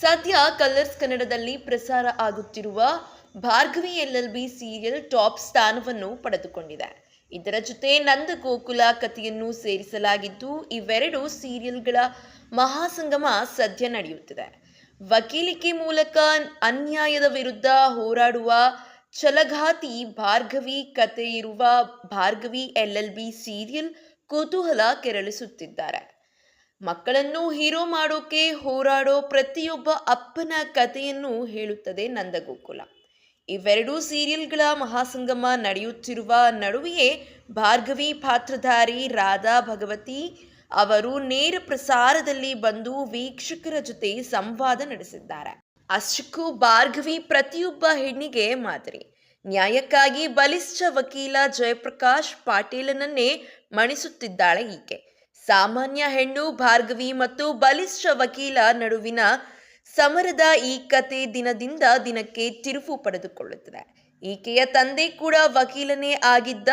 ಸದ್ಯ ಕಲರ್ಸ್ ಕನ್ನಡದಲ್ಲಿ ಪ್ರಸಾರ ಆಗುತ್ತಿರುವ ಭಾರ್ಗವಿ LLB ಸೀರಿಯಲ್ ಟಾಪ್ ಸ್ಥಾನವನ್ನು ಪಡೆದುಕೊಂಡಿದೆ. ಇದರ ಜೊತೆ ನಂದಗೋಕುಲ ಕಥೆಯನ್ನು ಸೇರಿಸಲಾಗಿದ್ದು, ಇವೆರಡು ಸೀರಿಯಲ್ಗಳ ಮಹಾಸಂಗಮ ಸದ್ಯ ನಡೆಯುತ್ತಿದೆ. ವಕೀಲಿಕೆ ಮೂಲಕ ಅನ್ಯಾಯದ ವಿರುದ್ಧ ಹೋರಾಡುವ ಛಲಗಾತಿ ಭಾರ್ಗವಿ ಕಥೆ ಇರುವ ಭಾರ್ಗವಿ LLB ಸೀರಿಯಲ್ ಕುತೂಹಲ ಕೆರಳಿಸುತ್ತಿದ್ದಾರೆ. ಮಕ್ಕಳನ್ನು ಹೀರೋ ಮಾಡೋಕೆ ಹೋರಾಡೋ ಪ್ರತಿಯೊಬ್ಬ ಅಪ್ಪನ ಕಥೆಯನ್ನು ಹೇಳುತ್ತದೆ ನಂದಗೋಕುಲ. ಇವೆರಡೂ ಸೀರಿಯಲ್ಗಳ ಮಹಾಸಂಗಮ ನಡೆಯುತ್ತಿರುವ ನಡುವೆಯೇ ಭಾರ್ಗವಿ ಪಾತ್ರಧಾರಿ ರಾಧಾ ಭಗವತಿ ಅವರು ನೇರ ಪ್ರಸಾರದಲ್ಲಿ ಬಂದು ವೀಕ್ಷಕರ ಜೊತೆ ಸಂವಾದ ನಡೆಸಿದ್ದಾರೆ. ಅಷ್ಟಕ್ಕೂ ಭಾರ್ಗವಿ ಪ್ರತಿಯೊಬ್ಬ ಹೆಣ್ಣಿಗೆ ಮಾದರಿ. ನ್ಯಾಯಕ್ಕಾಗಿ ಬಲಿಷ್ಠ ವಕೀಲ ಜಯಪ್ರಕಾಶ್ ಪಾಟೀಲನನ್ನೇ ಮಣಿಸುತ್ತಿದ್ದಾಳೆ ಈಕೆ. ಸಾಮಾನ್ಯ ಹೆಣ್ಣು ಭಾರ್ಗವಿ ಮತ್ತು ಬಲಿಷ್ಠ ವಕೀಲ ನಡುವಿನ ಸಮರದ ಈ ಕತೆ ದಿನದಿಂದ ದಿನಕ್ಕೆ ತಿರುವು ಪಡೆದುಕೊಳ್ಳುತ್ತದೆ. ಈಕೆಯ ತಂದೆ ಕೂಡ ವಕೀಲನೇ ಆಗಿದ್ದ.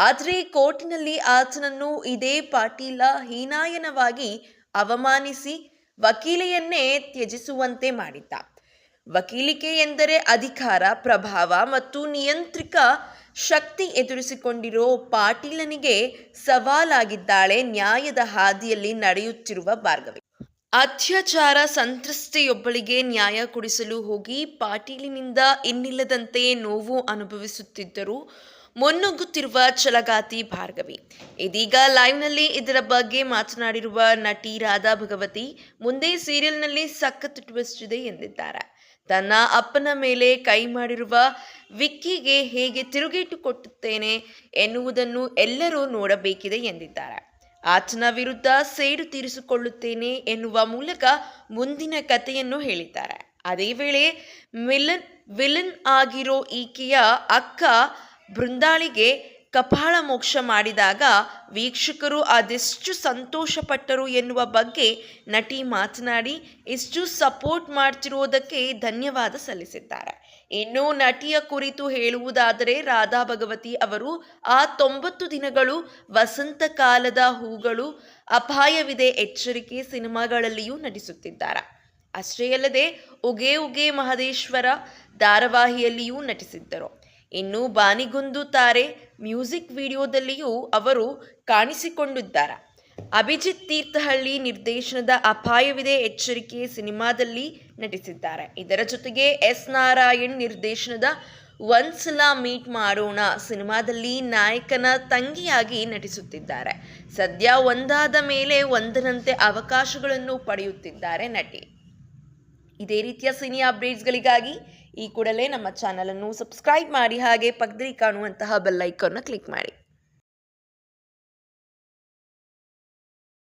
ಆದರೆ ಕೋರ್ಟಿನಲ್ಲಿ ಆತನನ್ನು ಇದೇ ಪಾಟೀಲ ಹೀನಾಯನವಾಗಿ ಅವಮಾನಿಸಿ ವಕೀಲೆಯನ್ನೇ ತ್ಯಜಿಸುವಂತೆ ಮಾಡಿದ್ದ. ವಕೀಲಿಕೆ ಎಂದರೆ ಅಧಿಕಾರ, ಪ್ರಭಾವ ಮತ್ತು ನಿಯಂತ್ರಿತ ಶಕ್ತಿ ಎದುರಿಸಿಕೊಂಡಿರೋ ಪಾಟೀಲನಿಗೆ ಸವಾಲಾಗಿದ್ದಾಳೆ ನ್ಯಾಯದ ಹಾದಿಯಲ್ಲಿ ನಡೆಯುತ್ತಿರುವ ಭಾರ್ಗವಿ. ಅತ್ಯಾಚಾರ ಸಂತ್ರಸ್ತೆಯೊಬ್ಬಳಿಗೆ ನ್ಯಾಯ ಕೊಡಿಸಲು ಹೋಗಿ ಪಾಟೀಲಿನಿಂದ ಇನ್ನಿಲ್ಲದಂತೆ ನೋವು ಅನುಭವಿಸುತ್ತಿದ್ದರೂ ಮುನ್ನುಗ್ಗುತ್ತಿರುವ ಛಲಗಾತಿ ಭಾರ್ಗವಿ. ಇದೀಗ ಲೈವ್ನಲ್ಲಿ ಇದರ ಬಗ್ಗೆ ಮಾತನಾಡಿರುವ ನಟಿ ರಾಧಾ ಭಗವತಿ, ಮುಂದೆ ಸೀರಿಯಲ್ನಲ್ಲಿ ಸಖತ್ ಟ್ವಿಸ್ಟ್ ಇದೆ ಎಂದಿದ್ದಾರೆ. ತನ್ನ ಅಪ್ಪನ ಮೇಲೆ ಕೈ ಮಾಡಿರುವ ವಿಕ್ಕಿಗೆ ಹೇಗೆ ತಿರುಗೇಟು ಕೊಟ್ಟುತ್ತೇನೆ ಎನ್ನುವುದನ್ನು ಎಲ್ಲರೂ ನೋಡಬೇಕಿದೆ ಎಂದಿದ್ದಾರೆ. ಆತನ ವಿರುದ್ಧ ಸೇಡು ತೀರಿಸಿಕೊಳ್ಳುತ್ತೇನೆ ಎನ್ನುವ ಮೂಲಕ ಮುಂದಿನ ಕಥೆಯನ್ನು ಹೇಳಿದ್ದಾರೆ. ಅದೇ ವೇಳೆ ವಿಲನ್ ಆಗಿರೋ ಈಕೆಯ ಅಕ್ಕ ಬೃಂದಾಳಿಗೆ ಕಪಾಳ ಮೋಕ್ಷ ಮಾಡಿದಾಗ ವೀಕ್ಷಕರು ಅದೆಷ್ಟು ಸಂತೋಷಪಟ್ಟರು ಎನ್ನುವ ಬಗ್ಗೆ ನಟಿ ಮಾತನಾಡಿ ಇಷ್ಟು ಸಪೋರ್ಟ್ ಮಾಡ್ತಿರೋದಕ್ಕೆ ಧನ್ಯವಾದ ಸಲ್ಲಿಸಿದ್ದಾರೆ. ಇನ್ನು ನಟಿಯ ಕುರಿತು ಹೇಳುವುದಾದರೆ ರಾಧಾ ಭಗವತಿ ಅವರು ಆ 90 ದಿನಗಳು, ವಸಂತ ಕಾಲದ ಹೂಗಳು, ಅಪಾಯವಿದೆ ಎಚ್ಚರಿಕೆ ಸಿನಿಮಾಗಳಲ್ಲಿಯೂ ನಟಿಸುತ್ತಿದ್ದಾರೆ. ಅಷ್ಟೇ ಅಲ್ಲದೆ ಉಗೆ ಉಗೆ ಮಹದೇಶ್ವರ ಧಾರಾವಾಹಿಯಲ್ಲಿಯೂ ನಟಿಸಿದ್ದರು. ಇನ್ನು ಬಾನಿಗೊಂದು ತಾರೆ ಮ್ಯೂಸಿಕ್ ವಿಡಿಯೋದಲ್ಲಿಯೂ ಅವರು ಕಾಣಿಸಿಕೊಂಡಿದ್ದಾರೆ. ಅಭಿಜಿತ್ ತೀರ್ಥಹಳ್ಳಿ ನಿರ್ದೇಶನದ ಅಪಾಯವಿದೆ ಎಚ್ಚರಿಕೆ ಸಿನಿಮಾದಲ್ಲಿ ನಟಿಸಿದ್ದಾರೆ. ಇದರ ಜೊತೆಗೆ ಎಸ್ ನಾರಾಯಣ್ ನಿರ್ದೇಶನದ ಒಂದ್ಸಲ ಮೀಟ್ ಮಾಡೋಣ ಸಿನಿಮಾದಲ್ಲಿ ನಾಯಕನ ತಂಗಿಯಾಗಿ ನಟಿಸುತ್ತಿದ್ದಾರೆ. ಸದ್ಯ ಒಂದಾದ ಮೇಲೆ ಒಂದರಂತೆ ಅವಕಾಶಗಳನ್ನು ಪಡೆಯುತ್ತಿದ್ದಾರೆ ನಟಿ. ಇದೇ ರೀತಿಯ ಸಿನಿ ಅಪ್ಡೇಟ್ಸ್ಗಳಿಗಾಗಿ ಈ ಕೂಡಲೇ ನಮ್ಮ ಚಾನಲನ್ನು ಸಬ್ಸ್ಕ್ರೈಬ್ ಮಾಡಿ, ಹಾಗೆ ಪಕ್ಕದಲ್ಲಿ ಕಾಣುವಂತಹ ಬೆಲ್ ಐಕಾನ್ನ ಕ್ಲಿಕ್ ಮಾಡಿ.